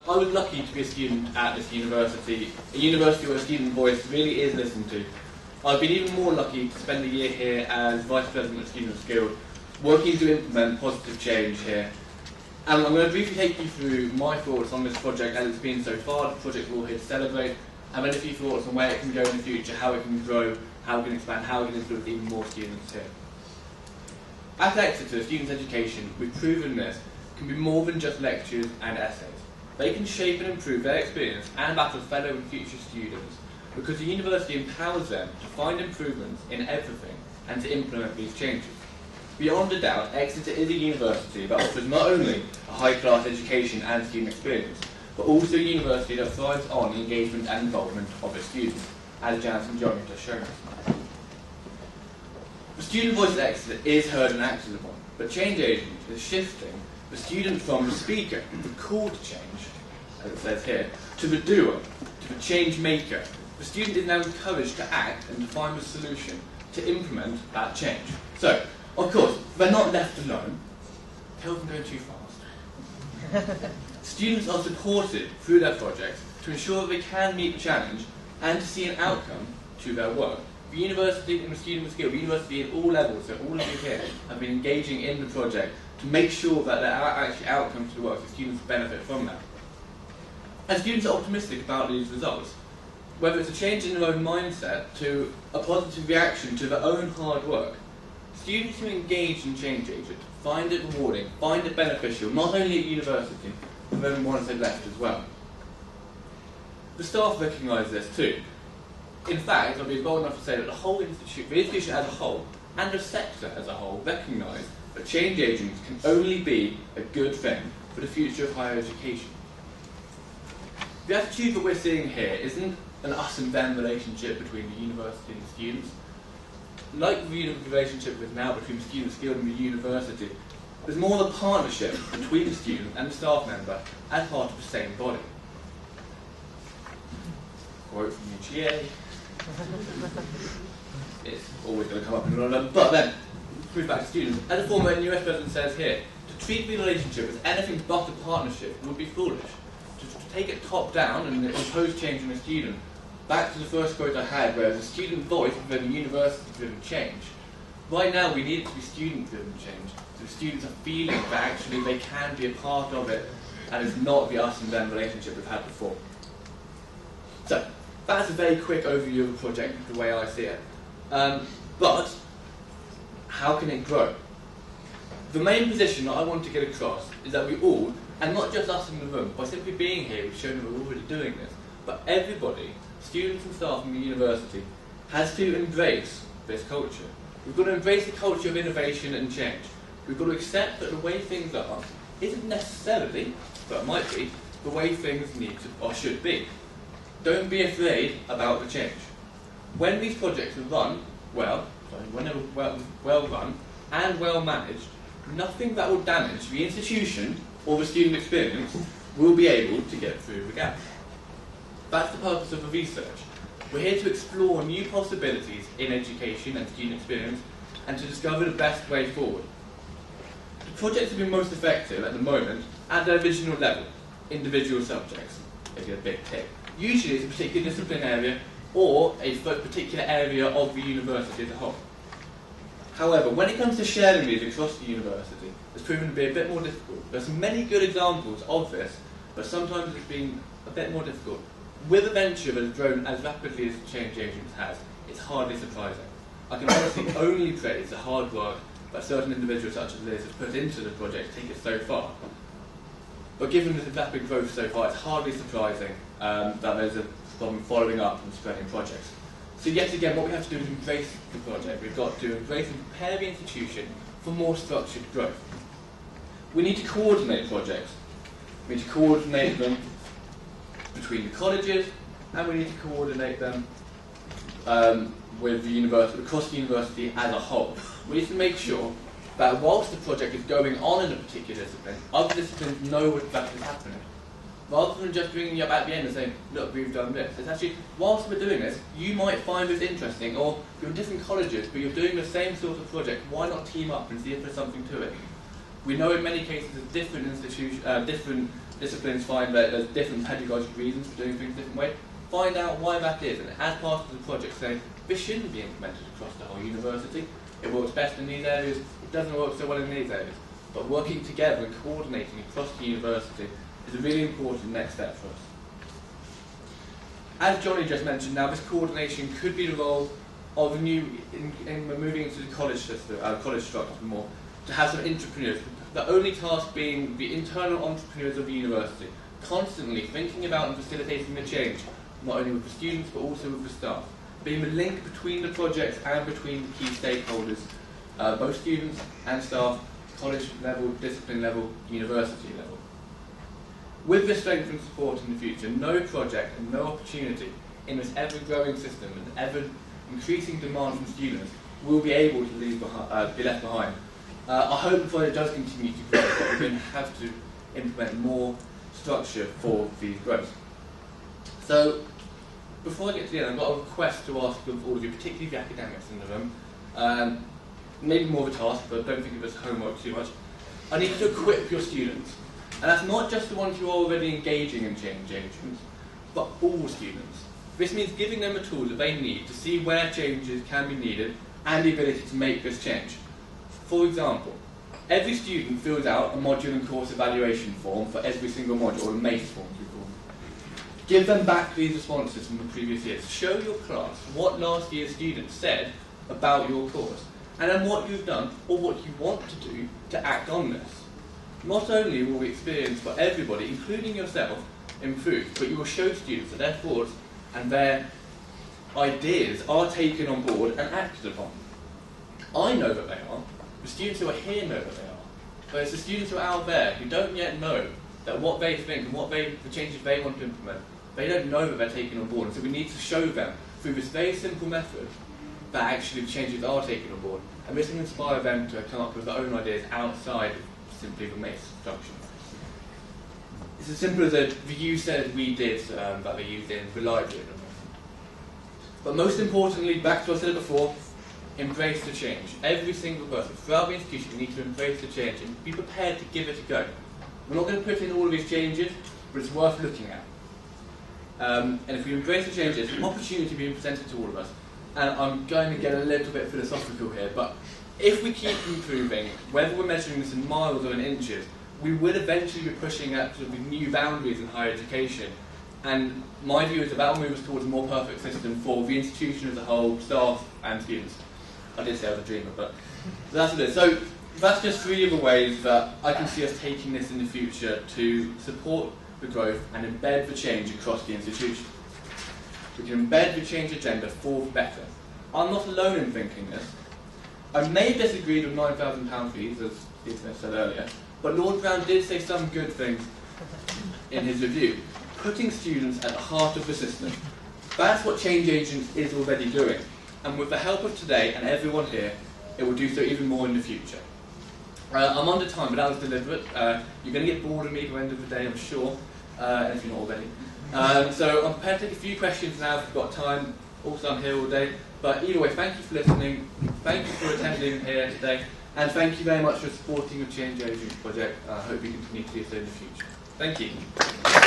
I was lucky to be a student at this university, a university where student voice really is listened to. I've been even more lucky to spend a year here as Vice President of Students Guild, working to implement positive change here. And I'm going to briefly take you through my thoughts on this project as it's been so far, the project we're all here to celebrate, and then a few thoughts on where it can go in the future, how it can grow, how it can expand, how it can influence even more students here. At Exeter, students' education, we've proven this, can be more than just lectures and essays. They can shape and improve their experience and that of fellow and future students, because the university empowers them to find improvements in everything and to implement these changes. Beyond a doubt, Exeter is a university that offers not only a high-class education and student experience, but also a university that thrives on the engagement and involvement of its students, as Janice and John have just shown us. The student voice at Exeter is heard and acted upon, but change agent is shifting the student from the speaker, the call to change, as it says here, to the doer, to the change maker. The student is now encouraged to act and to find the solution to implement that change. So, of course, they're not left alone. Tell them going too fast. Students are supported through their projects to ensure that they can meet the challenge and to see an outcome to their work. The university and the student skill, the university at all levels, so all of you here, have been engaging in the project to make sure that there are actually outcomes to the work, so students benefit from that. And students are optimistic about these results, whether it's a change in their own mindset to a positive reaction to their own hard work. Students who engage in change agent find it rewarding, find it beneficial, not only at university, but then once they've left as well. The staff recognise this too. In fact, I'll be bold enough to say that the whole institution, the institution as a whole, and the sector as a whole, recognise that change agents can only be a good thing for the future of higher education. The attitude that we're seeing here isn't an us and them relationship between the university and the students. Like the relationship with now between the student skilled and the university, there's more of a partnership between the student and the staff member as part of the same body. Quote from UGA. It's always going to come up in another, but then, proof back to students. As a former US president says here, to treat the relationship as anything but a partnership would be foolish. To take it top down and impose change on a student, back to the first quote I had, where there's a student voice within a university-driven change. Right now, we need it to be student-driven change, so the students are feeling that actually they can be a part of it, and it's not the us and them relationship we've had before. So, that's a very quick overview of the project, the way I see it. But, how can it grow? The main position that I want to get across is that we all, and not just us in the room, by simply being here, we've shown that we're already doing this, but everybody, students and staff in the university, has to embrace this culture. We've got to embrace the culture of innovation and change. We've got to accept that the way things are isn't necessarily, but might be, the way things need to or should be. Don't be afraid about the change. When these projects are run when they're well run and well managed, nothing that will damage the institution or the student experience will be able to get through the gap. That's the purpose of the research. We're here to explore new possibilities in education and student experience and to discover the best way forward. The projects have been most effective at the moment at their original level, individual subjects, maybe a big tick. Usually it's a particular discipline area or a particular area of the university as a whole. However, when it comes to sharing these across the university, it's proven to be a bit more difficult. There's many good examples of this, but sometimes it's been a bit more difficult. With a venture that has grown as rapidly as Change Agents has, it's hardly surprising. I can honestly only praise the hard work that certain individuals such as Liz have put into the project to take it so far. But given the rapid growth so far, it's hardly surprising that there's a problem following up and spreading projects. So yet again, what we have to do is embrace the project. We've got to embrace and prepare the institution for more structured growth. We need to coordinate projects. We need to coordinate them between the colleges, and we need to coordinate them with the university, across the university as a whole. We need to make sure that whilst the project is going on in a particular discipline, other disciplines know what that is happening. Rather than just bringing you up at the end and saying, look, we've done this. It's actually, whilst we're doing this, you might find this interesting, or you're in different colleges, but you're doing the same sort of project. Why not team up and see if there's something to it? We know in many cases there's different disciplines find that there's different pedagogical reasons for doing things a different way. Find out why that is, and as part of the project say, this shouldn't be implemented across the whole university. It works best in these areas, it doesn't work so well in these areas. But working together and coordinating across the university is a really important next step for us. As Johnny just mentioned, now this coordination could be the role of a new, in moving into the college system, college structure more, to have some entrepreneurs. The only task being the internal entrepreneurs of the university, constantly thinking about and facilitating the change, not only with the students but also with the staff, being the link between the projects and between the key stakeholders, both students and staff, college level, discipline level, university level. With this strength and support in the future, no project and no opportunity in this ever-growing system and ever-increasing demand from students will be able to be left behind. I hope the project does continue to grow, but we're going to have to implement more structure for these growth. So, before I get to the end, I've got a request to ask of all of you, particularly the academics in the room. Maybe more of a task, but don't think of it as homework too much. I need you to equip your students. And that's not just the ones who are already engaging in change agents, but all students. This means giving them the tools that they need to see where changes can be needed and the ability to make this change. For example, every student fills out a module and course evaluation form for every single module, or a MACE form we call them. Give them back these responses from the previous years. Show your class what last year's students said about your course, and then what you've done, or what you want to do, to act on this. Not only will the experience for everybody, including yourself, improve, but you will show students that their thoughts and their ideas are taken on board and acted upon. I know that they are. The students who are here know that they are. But it's the students who are out there who don't yet know that what they think and the changes they want to implement, they don't know that they're taken on board. And so we need to show them through this very simple method that actually the changes are taken on board. And this will inspire them to come up with their own ideas outside of simply the MACE structure. It's as simple as the you said we did that they used in the library. But most importantly, back to what I said before, embrace the change. Every single person throughout the institution needs to embrace the change and be prepared to give it a go. We're not going to put in all of these changes, but it's worth looking at. And if we embrace the changes, an opportunity being presented to all of us. And I'm going to get a little bit philosophical here, but if we keep improving, whether we're measuring this in miles or in inches, we will eventually be pushing at sort of new boundaries in higher education. And my view is that that will move us towards a more perfect system for the institution as a whole, staff and students. I did say I was a dreamer, but that's what it is. So that's just 3 of the ways that I can see us taking this in the future to support the growth and embed the change across the institution. We can embed the change agenda for the better. I'm not alone in thinking this. I may have disagreed with £9,000 fees, as Steve said earlier, but Lord Brown did say some good things in his review. Putting students at the heart of the system. That's what Change Agents is already doing. And with the help of today and everyone here, it will do so even more in the future. I'm under time, but that was deliberate. You're going to get bored of me by the end of the day, I'm sure, if you're not already. So I'm prepared to take a few questions now if you've got time. Also, I'm here all day. But either way, thank you for listening, thank you for attending here today, and thank you very much for supporting the Change Agents project. I hope you continue to do so in the future. Thank you.